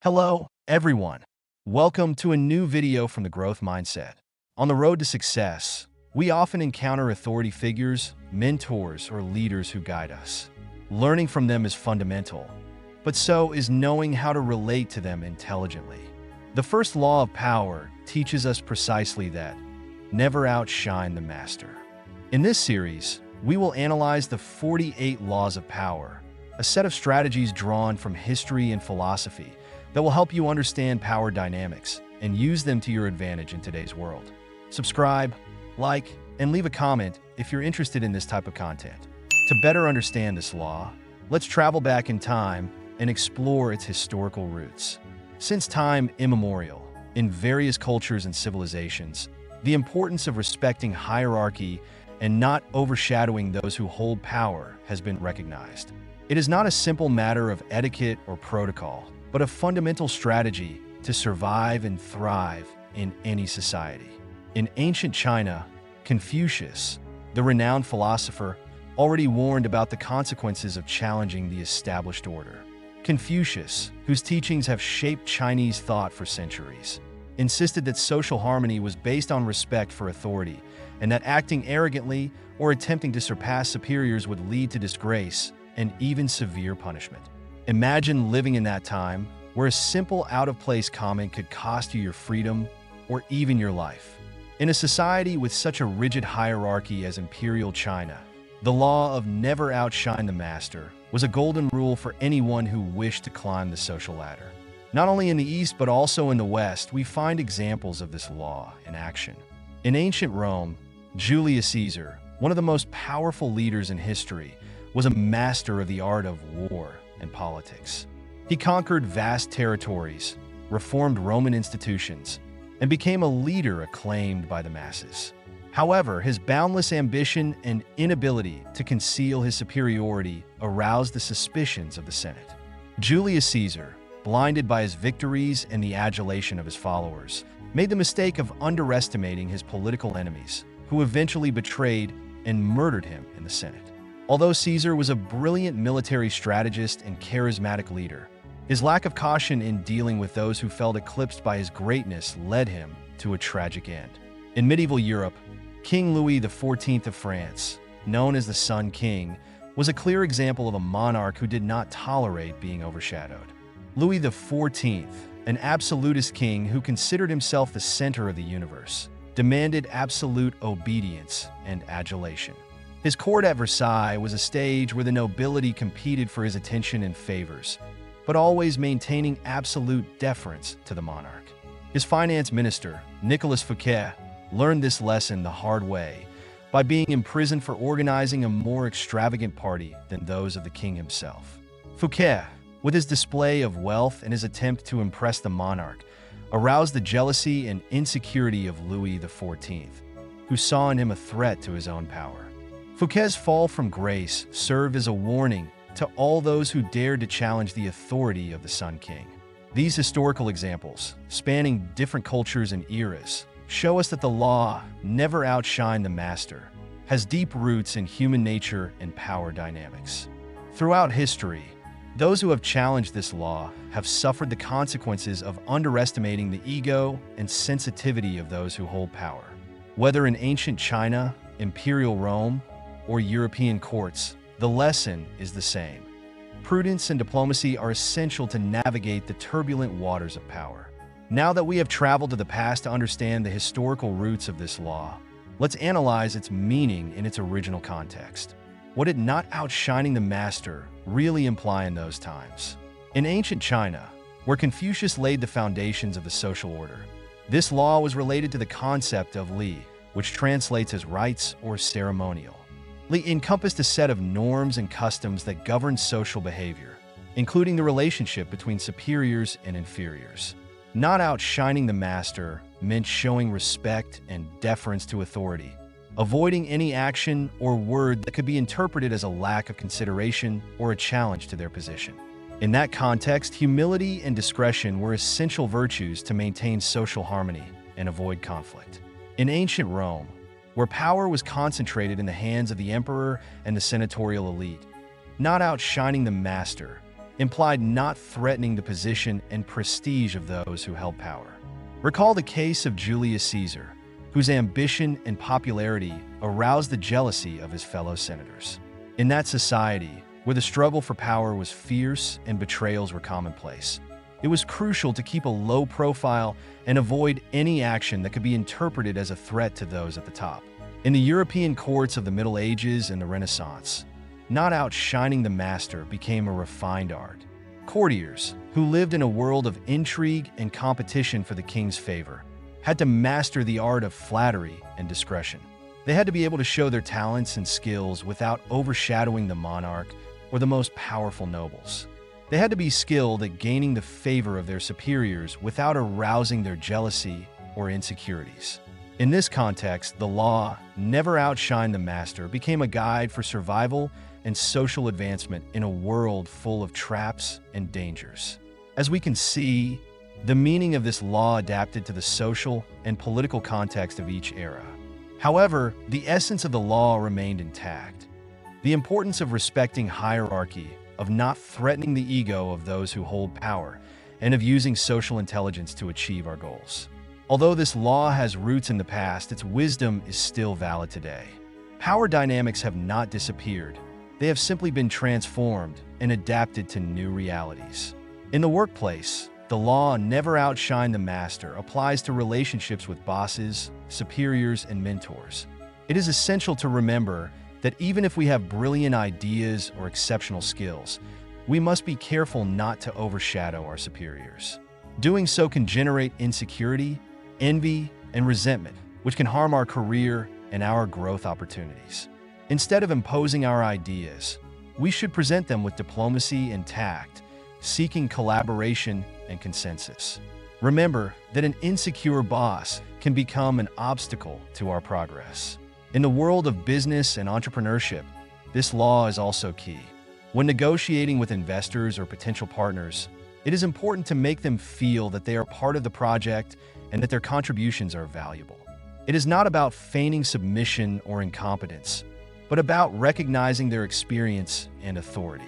Hello, everyone. Welcome to a new video from the Growth Mindset. On the road to success, we often encounter authority figures, mentors, or leaders who guide us. Learning from them is fundamental, but so is knowing how to relate to them intelligently. The first law of power teaches us precisely that: never outshine the master. In this series, we will analyze the 48 laws of power, a set of strategies drawn from history and philosophy that will help you understand power dynamics and use them to your advantage in today's world. Subscribe, like, and leave a comment if you're interested in this type of content. To better understand this law, let's travel back in time and explore its historical roots. Since time immemorial, in various cultures and civilizations, the importance of respecting hierarchy and not overshadowing those who hold power has been recognized. It is not a simple matter of etiquette or protocol, but a fundamental strategy to survive and thrive in any society. In ancient China, Confucius, the renowned philosopher, already warned about the consequences of challenging the established order. Confucius, whose teachings have shaped Chinese thought for centuries, insisted that social harmony was based on respect for authority, and that acting arrogantly or attempting to surpass superiors would lead to disgrace and even severe punishment. Imagine living in that time, where a simple out-of-place comment could cost you your freedom or even your life. In a society with such a rigid hierarchy as Imperial China, the law of never outshine the master was a golden rule for anyone who wished to climb the social ladder. Not only in the East but also in the West, we find examples of this law in action. In ancient Rome, Julius Caesar, one of the most powerful leaders in history, was a master of the art of war and politics. He conquered vast territories, reformed Roman institutions, and became a leader acclaimed by the masses. However, his boundless ambition and inability to conceal his superiority aroused the suspicions of the Senate. Julius Caesar, blinded by his victories and the adulation of his followers, made the mistake of underestimating his political enemies, who eventually betrayed and murdered him in the Senate. Although Caesar was a brilliant military strategist and charismatic leader, his lack of caution in dealing with those who felt eclipsed by his greatness led him to a tragic end. In medieval Europe, King Louis XIV of France, known as the Sun King, was a clear example of a monarch who did not tolerate being overshadowed. Louis XIV, an absolutist king who considered himself the center of the universe, demanded absolute obedience and adulation. His court at Versailles was a stage where the nobility competed for his attention and favors, but always maintaining absolute deference to the monarch. His finance minister, Nicolas Fouquet, learned this lesson the hard way by being imprisoned for organizing a more extravagant party than those of the king himself. Fouquet, with his display of wealth and his attempt to impress the monarch, aroused the jealousy and insecurity of Louis XIV, who saw in him a threat to his own power. Fouquet's fall from grace served as a warning to all those who dared to challenge the authority of the Sun King. These historical examples, spanning different cultures and eras, show us that the law, never outshine the master, has deep roots in human nature and power dynamics. Throughout history, those who have challenged this law have suffered the consequences of underestimating the ego and sensitivity of those who hold power. Whether in ancient China, Imperial Rome, or European courts, the lesson is the same. Prudence and diplomacy are essential to navigate the turbulent waters of power. Now that we have traveled to the past to understand the historical roots of this law, let's analyze its meaning in its original context. What did not outshining the master really imply in those times? In ancient China, where Confucius laid the foundations of the social order, this law was related to the concept of li, which translates as rites or ceremonial. Li encompassed a set of norms and customs that governed social behavior, including the relationship between superiors and inferiors. Not outshining the master meant showing respect and deference to authority, avoiding any action or word that could be interpreted as a lack of consideration or a challenge to their position. In that context, humility and discretion were essential virtues to maintain social harmony and avoid conflict. In ancient Rome, where power was concentrated in the hands of the emperor and the senatorial elite, not outshining the master implied not threatening the position and prestige of those who held power. Recall the case of Julius Caesar, whose ambition and popularity aroused the jealousy of his fellow senators. In that society, where the struggle for power was fierce and betrayals were commonplace, it was crucial to keep a low profile and avoid any action that could be interpreted as a threat to those at the top. In the European courts of the Middle Ages and the Renaissance, not outshining the master became a refined art. Courtiers, who lived in a world of intrigue and competition for the king's favor, had to master the art of flattery and discretion. They had to be able to show their talents and skills without overshadowing the monarch or the most powerful nobles. They had to be skilled at gaining the favor of their superiors without arousing their jealousy or insecurities. In this context, the law, "Never outshine the master," became a guide for survival and social advancement in a world full of traps and dangers. As we can see, the meaning of this law adapted to the social and political context of each era. However, the essence of the law remained intact. The importance of respecting hierarchy, of not threatening the ego of those who hold power, and of using social intelligence to achieve our goals. Although this law has roots in the past, its wisdom is still valid today. Power dynamics have not disappeared. They have simply been transformed and adapted to new realities. In the workplace, the law "Never outshine the master" applies to relationships with bosses, superiors, and mentors. It is essential to remember that even if we have brilliant ideas or exceptional skills, we must be careful not to overshadow our superiors. Doing so can generate insecurity, envy, and resentment, which can harm our career and our growth opportunities. Instead of imposing our ideas, we should present them with diplomacy and tact, seeking collaboration and consensus. Remember that an insecure boss can become an obstacle to our progress. In the world of business and entrepreneurship, this law is also key. When negotiating with investors or potential partners, it is important to make them feel that they are part of the project and that their contributions are valuable. It is not about feigning submission or incompetence, but about recognizing their experience and authority.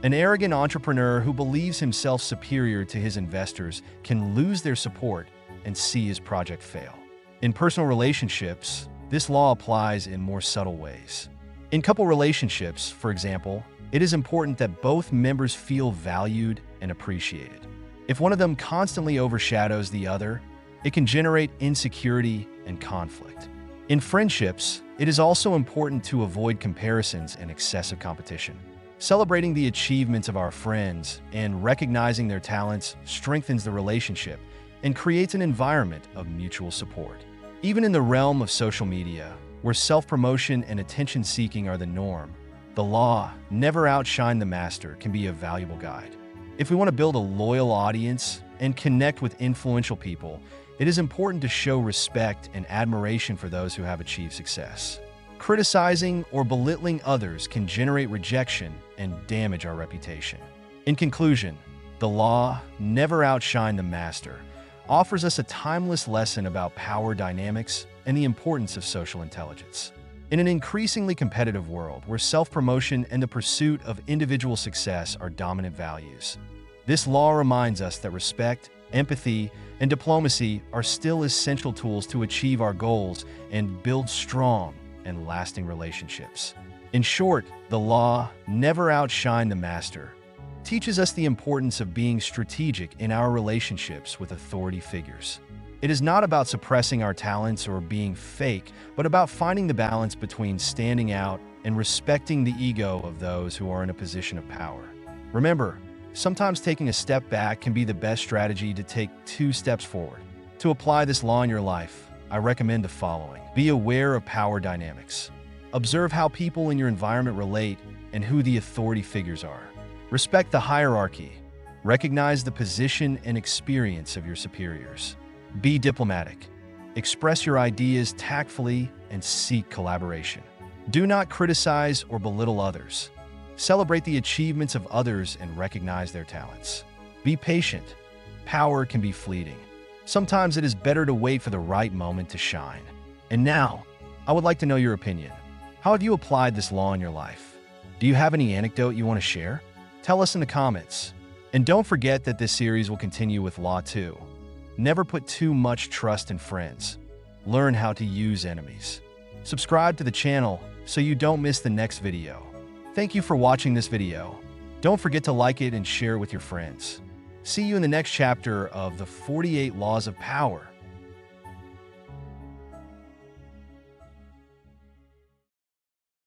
An arrogant entrepreneur who believes himself superior to his investors can lose their support and see his project fail. In personal relationships, this law applies in more subtle ways. In couple relationships, for example, it is important that both members feel valued and appreciated. If one of them constantly overshadows the other, it can generate insecurity and conflict. In friendships, it is also important to avoid comparisons and excessive competition. Celebrating the achievements of our friends and recognizing their talents strengthens the relationship and creates an environment of mutual support. Even in the realm of social media, where self-promotion and attention-seeking are the norm, the law "Never outshine the master" can be a valuable guide. If we want to build a loyal audience and connect with influential people, it is important to show respect and admiration for those who have achieved success. Criticizing or belittling others can generate rejection and damage our reputation. In conclusion, the law "Never outshine the master" offers us a timeless lesson about power dynamics and the importance of social intelligence. In an increasingly competitive world where self-promotion and the pursuit of individual success are dominant values, this law reminds us that respect, empathy, and diplomacy are still essential tools to achieve our goals and build strong and lasting relationships. In short, the law "Never outshine the master" teaches us the importance of being strategic in our relationships with authority figures. It is not about suppressing our talents or being fake, but about finding the balance between standing out and respecting the ego of those who are in a position of power. Remember, sometimes taking a step back can be the best strategy to take 2 steps forward. To apply this law in your life, I recommend the following. Be aware of power dynamics. Observe how people in your environment relate and who the authority figures are. Respect the hierarchy. Recognize the position and experience of your superiors. Be diplomatic. Express your ideas tactfully and seek collaboration. Do not criticize or belittle others. Celebrate the achievements of others and recognize their talents. Be patient. Power can be fleeting. Sometimes it is better to wait for the right moment to shine. And now, I would like to know your opinion. How have you applied this law in your life? Do you have any anecdote you want to share? Tell us in the comments. And don't forget that this series will continue with Law 2. Never put too much trust in friends. Learn how to use enemies. Subscribe to the channel so you don't miss the next video. Thank you for watching this video. Don't forget to like it and share it with your friends. See you in the next chapter of the 48 Laws of Power.